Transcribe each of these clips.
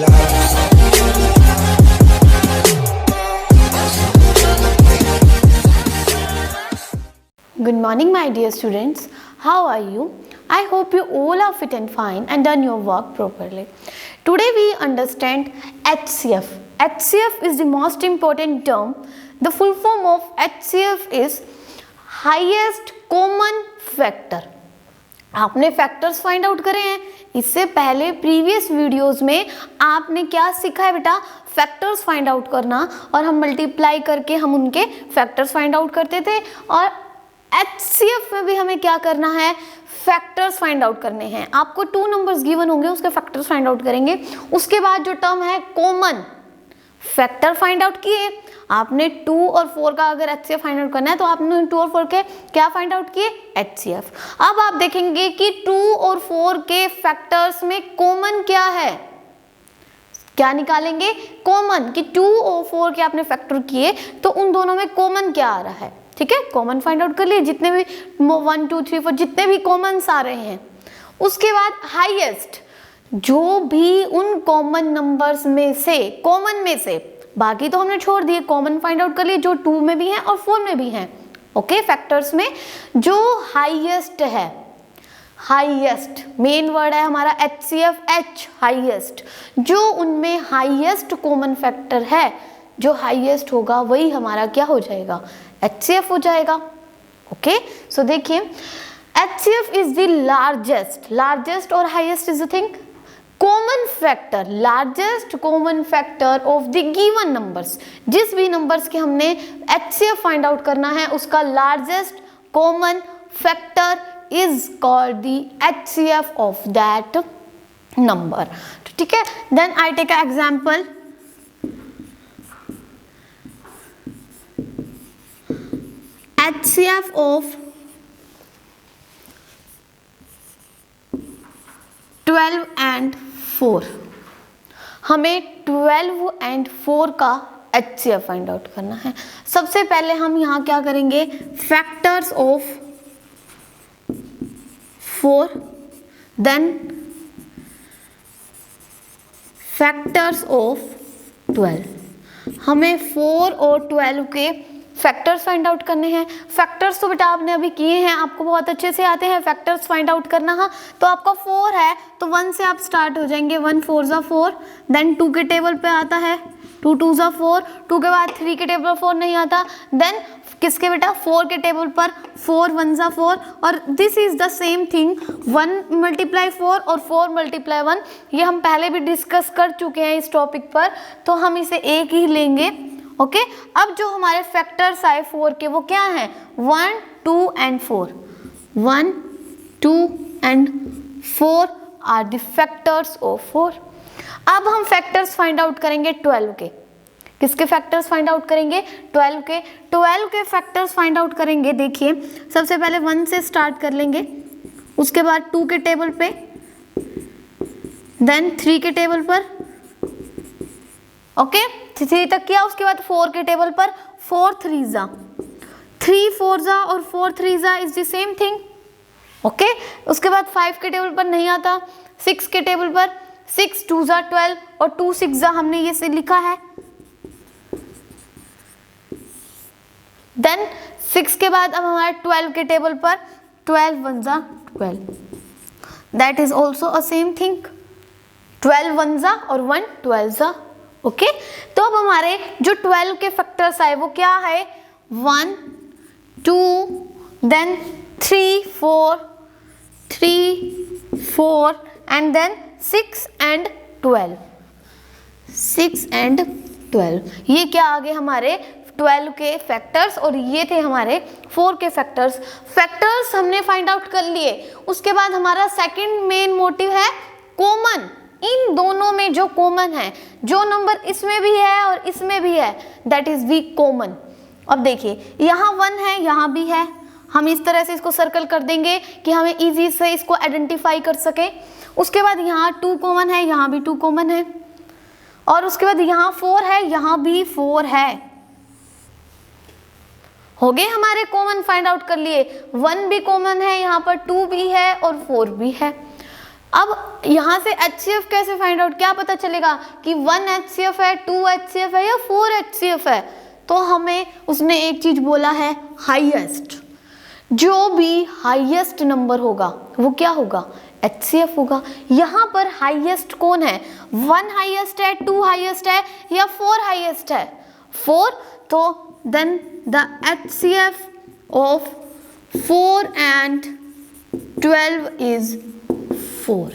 Good morning, my dear students. How are you? I hope you all are fit and fine and done your work properly. Today we understand HCF. HCF is the most important term. The full form of HCF is highest common factor. आपने factors find out करे हैं. इससे पहले previous videos में आपने क्या सीखा है बेटा? फैक्टर्स फाइंड आउट करना, और हम मल्टीप्लाई करके हम उनके फैक्टर्स फाइंड आउट करते थे. और HCF में भी हमें क्या करना है? फैक्टर्स फाइंड आउट करने हैं. आपको 2 नंबर्स गिवन होंगे, उसके फैक्टर्स फाइंड आउट करेंगे. उसके बाद जो टर्म है कॉमन फैक्टर फाइंड आउट किए. आपने 2 और 4 का अगर HCF फाइंड आउट करना है तो आपने 2 और 4 के क्या फाइंड आउट किए? HCF. अब आप देखेंगे कि 2 और 4 के फैक्टर्स में कॉमन क्या है. क्या निकालेंगे? कॉमन. कि 2 और 4 के आपने फैक्टर किए तो उन दोनों में कॉमन क्या आ रहा है. ठीक है, कॉमन फाइंड आउट कर लिए. जितने भी 1 2 3 4 जितने भी कॉमन्स आ रहे हैं. उसके बाद हाईएस्ट, जो भी उन कॉमन नंबर्स में से, कॉमन में से, बाकी तो हमने छोड़ दिए, कॉमन फाइंड आउट कर लिए जो 2 में भी हैं और 4 में भी हैं. ओके, फैक्टर्स में जो हाईएस्ट है, हाईएस्ट मेन वर्ड है हमारा HCF, H हाईएस्ट. जो उनमें हाईएस्ट कॉमन फैक्टर है, जो हाईएस्ट होगा वही हमारा क्या हो जाएगा? HCF हो जाएगा. ओके, सो देखिए HCF is the largest. Largest और highest is the thing. Common factor, largest common factor of the given numbers. जिस भी नंबर्स के हमने HCF फाइंड आउट करना है उसका largest common factor is called the HCF of that number. ठीक है, then I take a example. HCF of 12 and 4. हमें 12 and 4 का HCF फाइंड आउट करना है. सबसे पहले हम यहाँ क्या करेंगे? Factors of 4, then factors of 12. हमें 4 और 12 के फैक्टर्स फाइंड आउट करने हैं. फैक्टर्स तो बेटा आपने अभी किए हैं, आपको बहुत अच्छे से आते हैं फैक्टर्स फाइंड आउट करना. हाँ, तो आपका 4 है तो 1 से आप स्टार्ट हो जाएंगे. 1 4 ज़ा 4, देन 2 के टेबल पे आता है 2 2 ज़ा 4, 2 के बाद 3 के टेबल पर 4 नहीं आता. देन किसके बेटा? 4 के टेबल पर 4 1 ज़ा 4. और this is the same thing, 1 multiply 4 और 4 मल्टीप्लाई 1. ये हम पहले भी डिस्कस कर चुके हैं इस टॉपिक पर, तो हम इसे एक ही लेंगे. ओके, अब जो हमारे फैक्टर्स आए 4 के वो क्या हैं? 1 2 and 4. 1 2 and 4 are the factors of 4. अब हम फैक्टर्स फाइंड आउट करेंगे 12 के. किसके फैक्टर्स फाइंड आउट करेंगे? 12 के. 12 के फैक्टर्स फाइंड आउट करेंगे. देखिए सबसे पहले 1 से स्टार्ट कर लेंगे, उसके बाद 2 के टेबल पे, देन 3 के टेबल पर. ओके, 3 तक किया. उसके बाद 4 के टेबल पर 4 3 ज़ा, 3 4 ज़ा और 4 3 ज़ा is the same thing. Okay, उसके बाद 5 के टेबल पर नहीं आता. 6 के टेबल पर 6 2 ज़ा 12 और 2 6 ज़ा हमने ये से लिखा है. देन 6 के बाद अब हमारे 12 के टेबल पर 12 1 ज़ा 12. That is also a same thing. 12 1 ज़ा और 1 12 ज़ा. ओके, तो अब हमारे जो 12 के फैक्टर्स आए वो क्या है? 1 2 then 3 4 3 4 and then 6 and 12. 6 and 12, ये क्या आ गए हमारे 12 के फैक्टर्स, और ये थे हमारे 4 के फैक्टर्स. फैक्टर्स हमने फाइंड आउट कर लिए. उसके बाद हमारा सेकंड मेन मोटिव है कॉमन. इन दोनों में जो कॉमन है, जो नंबर इसमें भी है और इसमें भी है, दैट इज वी कॉमन. अब देखिए यहाँ 1 है, यहाँ भी है. हम इस तरह से इसको सर्कल कर देंगे कि हमें इजी से इसको आइडेंटिफाई कर सके. उसके बाद यहाँ 2 कॉमन है, यहाँ भी 2 कॉमन है, और उसके बाद यहाँ 4 है, यहाँ भी 4 है. हो गए हमारे कॉमन फाइंड आउट कर लिए. 1 भी कॉमन है, यहाँ पर 2 भी है और 4 भी है. अब यहाँ से HCF कैसे फाइंड आउट, क्या पता चलेगा कि 1 HCF है, 2 HCF है या 4 HCF है? तो हमें उसने एक चीज बोला है, हाईएस्ट। जो भी हाईएस्ट नंबर होगा वो क्या होगा, HCF होगा। यहाँ पर हाईएस्ट कौन है, 1 हाईएस्ट है, 2 हाईएस्ट है या 4 हाईएस्ट है, 4। तो then the HCF of 4 and 12 is 4.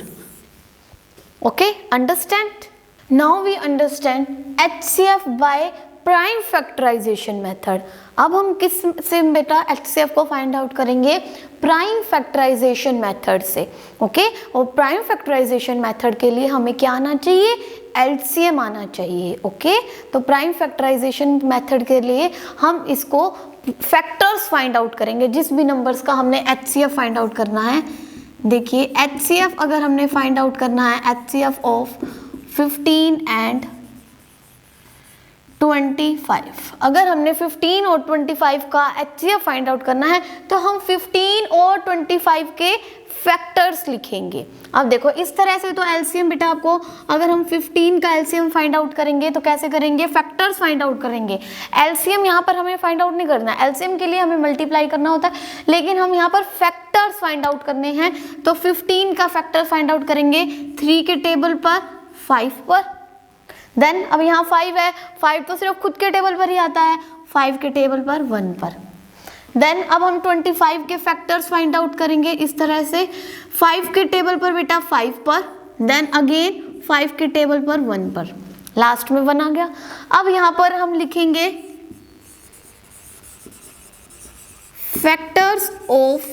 Okay, understand? Now we understand HCF by prime factorization method. अब हम किस से बेटा HCF को फाइंड आउट करेंगे, प्राइम फैक्टराइजेशन मेथड से। ओके, और प्राइम फैक्टराइजेशन मेथड के लिए हमें क्या आना चाहिए, LCM आना चाहिए। ओके, तो प्राइम फैक्टराइजेशन मेथड के लिए हम इसको फैक्टर्स फाइंड आउट करेंगे, जिस भी नंबर्स का हमने HCF फाइंड आउट करना है। देखिए HCF अगर हमने फाइंड आउट करना है, HCF ऑफ 15 and 25, अगर हमने 15 और 25 का HCF फाइंड आउट करना है तो हम 15 और 25 के फैक्टर्स लिखेंगे। अब देखो इस तरह से तो LCM बेटा आपको, अगर हम 15 का LCM फाइंड आउट करेंगे तो कैसे करेंगे, फैक्टर्स फाइंड आउट करेंगे। LCM यहाँ पर हमें फाइंड आउट नहीं करना है, LCM के लिए हमें मल्टीप्लाई करना होता है, लेकिन हम यहाँ पर फैक्टर्स फाइंड आउट करने हैं। तो 15 का फैक्टर फाइंड आउट करेंगे 3 के टेबल पर, 5 पर। देन अब यहाँ 5 है, 5 तो सिर्फ खुद के टेबल पर ही आता है, 5 के टेबल पर 1 पर। देन अब हम 25 के फैक्टर्स फाइंड आउट करेंगे इस तरह से, 5 के टेबल पर बेटा 5 पर, देन अगेन 5 के टेबल पर 1 पर, लास्ट में 1 आ गया। अब यहाँ पर हम लिखेंगे फैक्टर्स ऑफ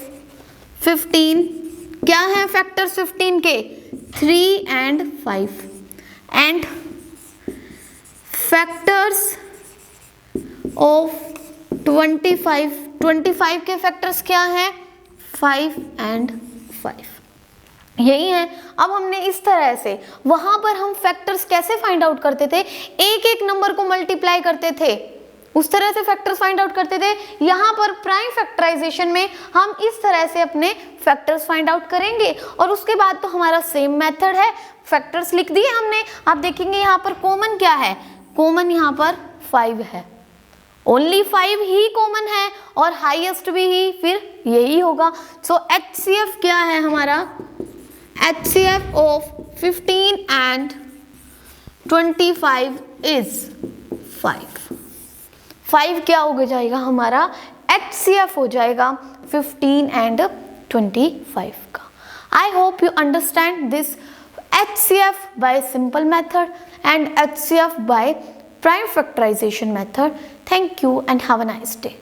15, क्या है फैक्टर्स 15 के, 3 and 5, एंड फैक्टर्स ऑफ 25 के फैक्टर्स क्या हैं, 5 and 5, यही है। अब हमने इस तरह से, वहां पर हम फैक्टर्स कैसे फाइंड आउट करते थे, एक एक नंबर को मल्टीप्लाई करते थे, उस तरह से फैक्टर्स फाइंड आउट करते थे। यहाँ पर प्राइम फैक्टराइजेशन में हम इस तरह से अपने फैक्टर्स फाइंड आउट करेंगे, और उसके बाद तो हमारा सेम मेथड है, फैक्टर्स लिख दिए हमने। आप देखेंगे यहाँ पर कॉमन क्या है, कॉमन यहाँ पर 5 है, ओनली 5 ही कॉमन है, और हाईएस्ट भी ही फिर यही होगा। सो HCF क्या है हमारा, HCF ऑफ 15 and 25 इज 5। 5 क्या हो जाएगा हमारा, HCF हो जाएगा 15 and 25 का। I hope you understand this HCF by simple method and HCF by prime factorization method. Thank you and have a nice day.